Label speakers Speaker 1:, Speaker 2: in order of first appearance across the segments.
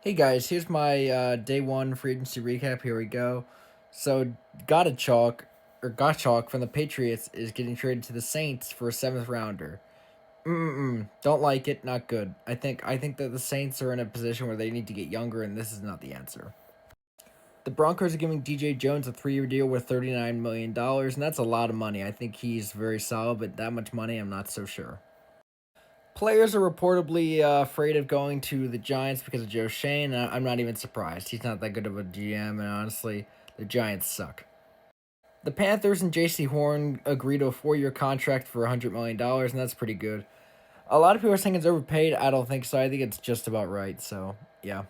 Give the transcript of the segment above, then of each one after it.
Speaker 1: Hey guys, here's my day one free agency recap. Here we go. So, Gottschalk from the Patriots is getting traded to the Saints for a seventh rounder. Don't like it. Not good. I think that the Saints are in a position where they need to get younger, and this is not the answer. The Broncos are giving DJ Jones a 3-year deal worth $39 million, and that's a lot of money. I think he's very solid, but that much money, I'm not so sure. Players are reportedly afraid of going to the Giants because of Joe Shane. I'm not even surprised. He's not that good of a GM, and honestly, the Giants suck. The Panthers and J.C. Horn agreed to a 4-year contract for $100 million, and that's pretty good. A lot of people are saying it's overpaid. I don't think so. I think it's just about right. So, yeah.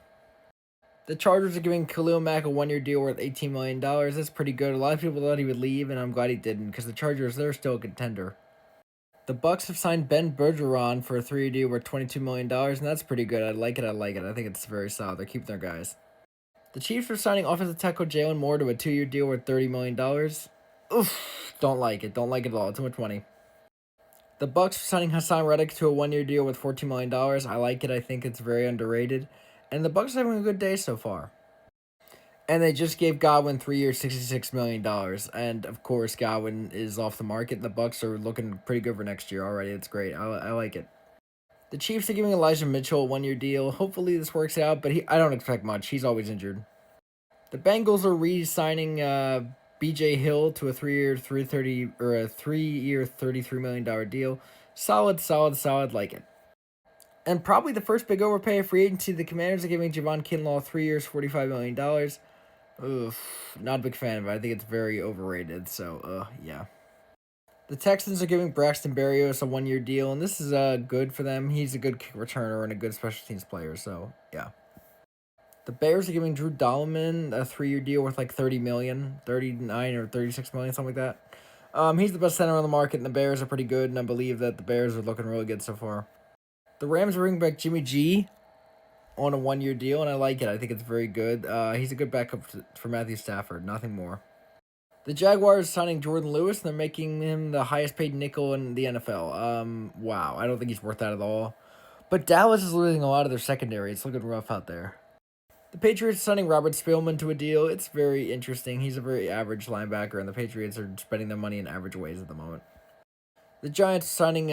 Speaker 1: The Chargers are giving Khalil Mack a 1-year deal worth $18 million. That's pretty good. A lot of people thought he would leave, and I'm glad he didn't because the Chargers, they're still a contender. The Bucks have signed Ben Bergeron for a 3-year deal worth $22 million, and that's pretty good. I like it. I think it's very solid. They're keeping their guys. The Chiefs are signing offensive tackle Jalen Moore to a 2-year deal worth $30 million. Oof, don't like it. Don't like it at all. Too much money. The Bucks are signing Hassan Reddick to a 1-year deal with $14 million. I like it. I think it's very underrated. And the Bucks are having a good day so far. And they just gave Godwin 3 years, $66 million. And of course, Godwin is off the market. The Bucks are looking pretty good for next year already. It's great. I like it. The Chiefs are giving Elijah Mitchell a 1-year deal. Hopefully this works out, but I don't expect much. He's always injured. The Bengals are re-signing B.J. Hill to a 3-year, $33 million deal. Solid. Like it. And probably the first big overpay of free agency, the Commanders are giving Javon Kinlaw 3 years, $45 million. Oof, not a big fan of it. I think it's very overrated. So, yeah. The Texans are giving Braxton Berrios a 1-year deal, and this is good for them. He's a good kick returner and a good special teams player. So, yeah. The Bears are giving Drew Dalman a 3-year deal worth like $30 million, 39 or 36 million, something like that. He's the best center on the market, and the Bears are pretty good, and I believe that the Bears are looking really good so far. The Rams are bringing back Jimmy G on a 1-year deal, and I like it. I think it's very good. He's a good backup for Matthew Stafford, nothing more. The Jaguars signing Jordan Lewis, and they're making him the highest paid nickel in the NFL. Wow, I don't think he's worth that at all. But Dallas is losing a lot of their secondary. It's looking rough out there. The Patriots signing Robert Spielman to a deal. It's very interesting. He's a very average linebacker, and the Patriots are spending their money in average ways at the moment. The Giants signing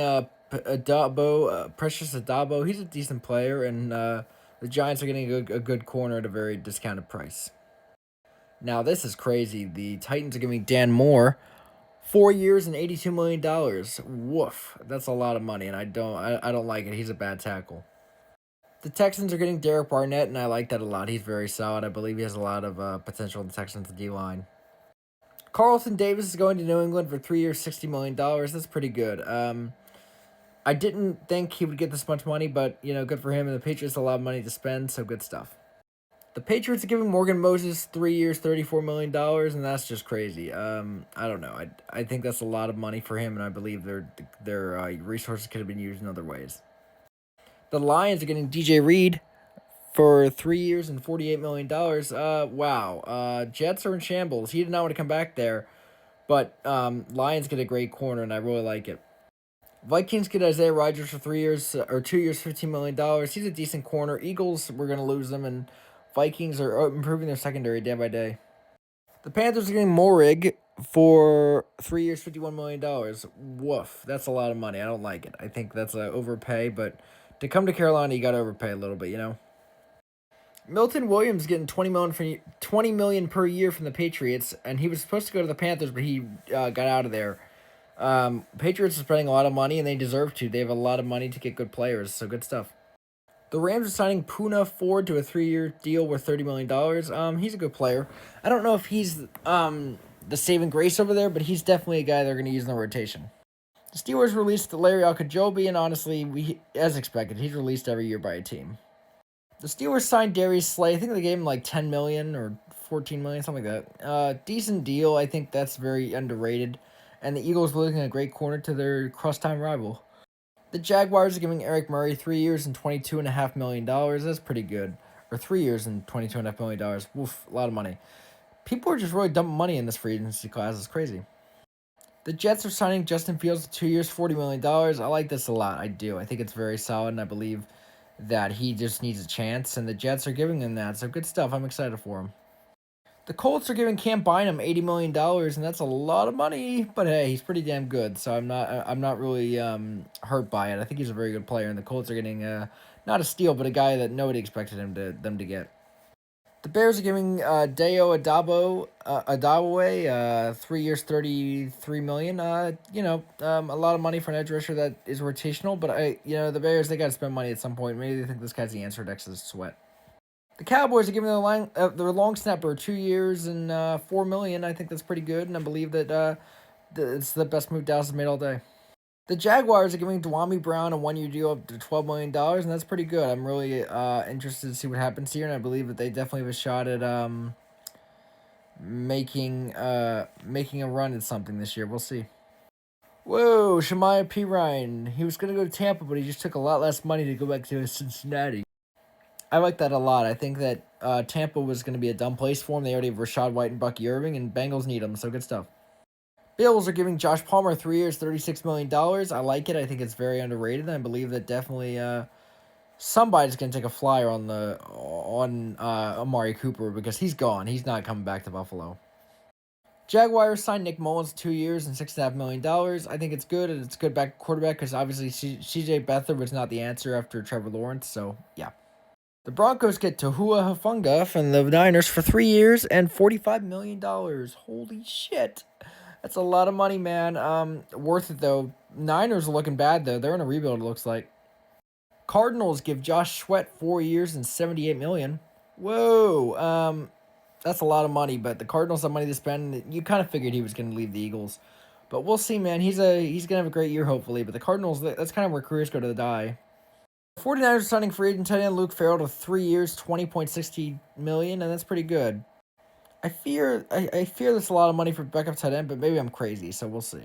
Speaker 1: Precious Adabo. He's a decent player, and the Giants are getting a good corner at a very discounted price. Now, this is crazy. The Titans are giving Dan Moore 4 years and $82 million. Woof. That's a lot of money, and I don't like it. He's a bad tackle. The Texans are getting Derek Barnett, and I like that a lot. He's very solid. I believe he has a lot of potential in the Texans' D-line. Carlton Davis is going to New England for 3 years, $60 million. That's pretty good. I didn't think he would get this much money, but, good for him. And the Patriots have a lot of money to spend, so good stuff. The Patriots are giving Morgan Moses 3 years, $34 million, and that's just crazy. I don't know. I think that's a lot of money for him, and I believe their resources could have been used in other ways. The Lions are getting DJ Reed for 3 years and $48 million. Wow. Jets are in shambles. He did not want to come back there, but Lions get a great corner, and I really like it. Vikings get Isaiah Rodgers for 2 years, $15 million. He's a decent corner. Eagles, we're going to lose them, and Vikings are improving their secondary day by day. The Panthers are getting Morig for 3 years, $51 million. Woof. That's a lot of money. I don't like it. I think that's an overpay, but to come to Carolina, you got to overpay a little bit. Milton Williams getting $20 million per year from the Patriots, and he was supposed to go to the Panthers, but he got out of there. Patriots are spending a lot of money, and they deserve to. They have a lot of money to get good players, so good stuff. The Rams are signing Poona Ford to a 3-year deal worth $30 million. He's a good player. I don't know if he's the saving grace over there, but he's definitely a guy they're going to use in the rotation. The Steelers released Larry Okunjobi, and honestly, as expected, he's released every year by a team. The Steelers signed Darius Slay. I think they gave him like $10 million or $14 million, something like that. Decent deal. I think that's very underrated. And the Eagles were looking at a great corner to their crosstime rival. The Jaguars are giving Eric Murray 3 years and $22.5 million. That's pretty good. Or 3 years and $22.5 million. Woof, a lot of money. People are just really dumping money in this free agency class. It's crazy. The Jets are signing Justin Fields to 2 years, $40 million. I like this a lot. I do. I think it's very solid, and I believe that he just needs a chance, and the Jets are giving him that. So good stuff. I'm excited for him. The Colts are giving Cam Bynum $80 million, and that's a lot of money. But hey, he's pretty damn good, so I'm not really hurt by it. I think he's a very good player, and the Colts are getting not a steal, but a guy that nobody expected them to get. The Bears are giving Dayo Adaway 3 years, $33 million. A lot of money for an edge rusher that is rotational. But the Bears, they got to spend money at some point. Maybe they think this guy's the answer next to Sweat. The Cowboys are giving their long snapper 2 years and $4 million. I think that's pretty good, and I believe that it's the best move Dallas has made all day. The Jaguars are giving Dwami Brown a 1-year deal up to $12 million, and that's pretty good. I'm really interested to see what happens here, and I believe that they definitely have a shot at making a run at something this year. We'll see. Whoa, Shemaiah Perine. He was going to go to Tampa, but he just took a lot less money to go back to Cincinnati. I like that a lot. I think that Tampa was going to be a dumb place for him. They already have Rachaad White and Bucky Irving, and Bengals need him, so good stuff. Bills are giving Josh Palmer 3 years, $36 million. I like it. I think it's very underrated. I believe that definitely somebody's going to take a flyer on Amari Cooper because he's gone. He's not coming back to Buffalo. Jaguars signed Nick Mullins 2 years and $6.5 million. I think it's good, and it's good back quarterback because obviously CJ Beathard was not the answer after Trevor Lawrence, so yeah. The Broncos get Tahua Hufanga from the Niners for 3 years and $45 million. Holy shit. That's a lot of money, man. Worth it, though. Niners are looking bad, though. They're in a rebuild, it looks like. Cardinals give Josh Sweat 4 years and $78 million. Whoa. That's a lot of money, but the Cardinals have money to spend. You kind of figured he was going to leave the Eagles. But we'll see, man. He's going to have a great year, hopefully. But the Cardinals, that's kind of where careers go to die. 49ers are signing free agent tight end Luke Farrell to 3 years, $20.60 million, and that's pretty good. I fear that's a lot of money for backup tight end, but maybe I'm crazy, so we'll see.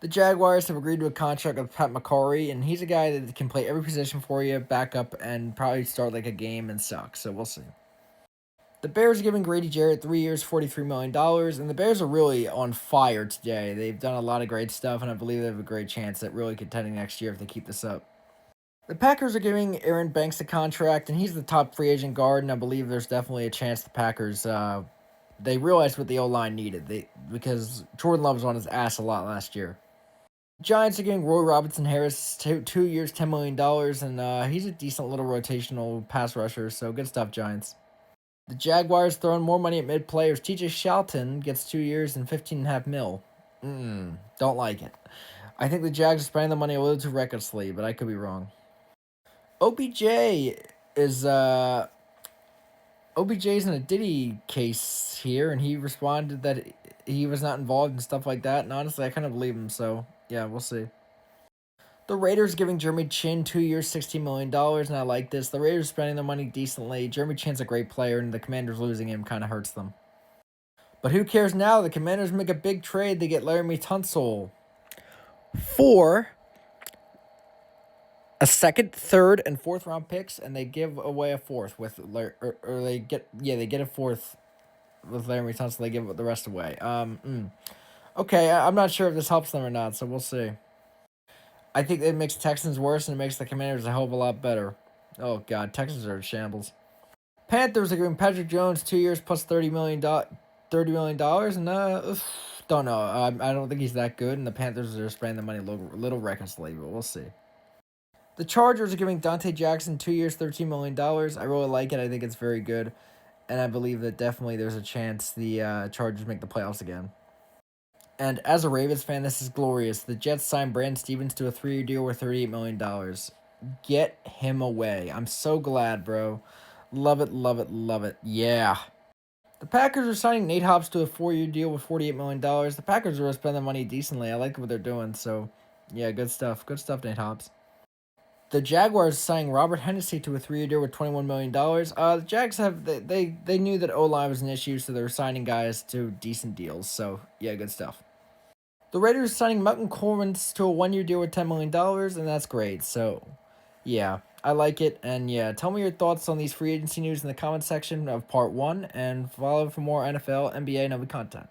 Speaker 1: The Jaguars have agreed to a contract with Pat McCarry, and he's a guy that can play every position for you, back up, and probably start like a game and suck, so we'll see. The Bears are giving Grady Jarrett 3 years, $43 million, and the Bears are really on fire today. They've done a lot of great stuff, and I believe they have a great chance at really contending next year if they keep this up. The Packers are giving Aaron Banks a contract, and he's the top free agent guard, and I believe there's definitely a chance the Packers, they realized what the O-line needed because Jordan Love was on his ass a lot last year. Giants are giving Roy Robinson Harris 2 years, $10 million, and he's a decent little rotational pass rusher, so good stuff, Giants. The Jaguars throwing more money at mid-players. TJ Shelton gets 2 years and $15.5 million. Don't like it. I think the Jags are spending the money a little too recklessly, but I could be wrong. OBJ's in a Diddy case here, and he responded that he was not involved and stuff like that, and honestly, I kind of believe him, so yeah, we'll see. The Raiders giving Jeremy Chin 2 years, $16 million, and I like this. The Raiders spending their money decently. Jeremy Chin's a great player, and the Commanders losing him kind of hurts them. But who cares now? The Commanders make a big trade. They get Laramie Tunsil for a second, third, and fourth round picks, and they give away a fourth they get a fourth with Laramie Tunsil. They give the rest away. Okay, I'm not sure if this helps them or not, so we'll see. I think it makes Texans worse, and it makes the Commanders a hell of a lot better. Oh God, Texans are in shambles. Panthers are giving Patrick Jones 2 years plus $30 million, and don't know. I don't think he's that good, and the Panthers are spending the money a little recklessly, but we'll see. The Chargers are giving Dante Jackson 2 years, $13 million. I really like it. I think it's very good. And I believe that definitely there's a chance the Chargers make the playoffs again. And as a Ravens fan, this is glorious. The Jets signed Brandon Stevens to a 3-year deal worth $38 million. Get him away. I'm so glad, bro. Love it, love it, love it. Yeah. The Packers are signing Nate Hobbs to a 4-year deal with $48 million. The Packers are going to spend the money decently. I like what they're doing. So, yeah, good stuff. Good stuff, Nate Hobbs. The Jaguars signed Robert Hennessy to a 3-year deal with $21 million. The Jags they knew that O-line was an issue, so they were signing guys to decent deals. So, yeah, good stuff. The Raiders signing Melton Cormans to a 1-year deal with $10 million, and that's great. So, yeah, I like it. And, yeah, tell me your thoughts on these free agency news in the comment section of part 1, and follow for more NFL, NBA, and other content.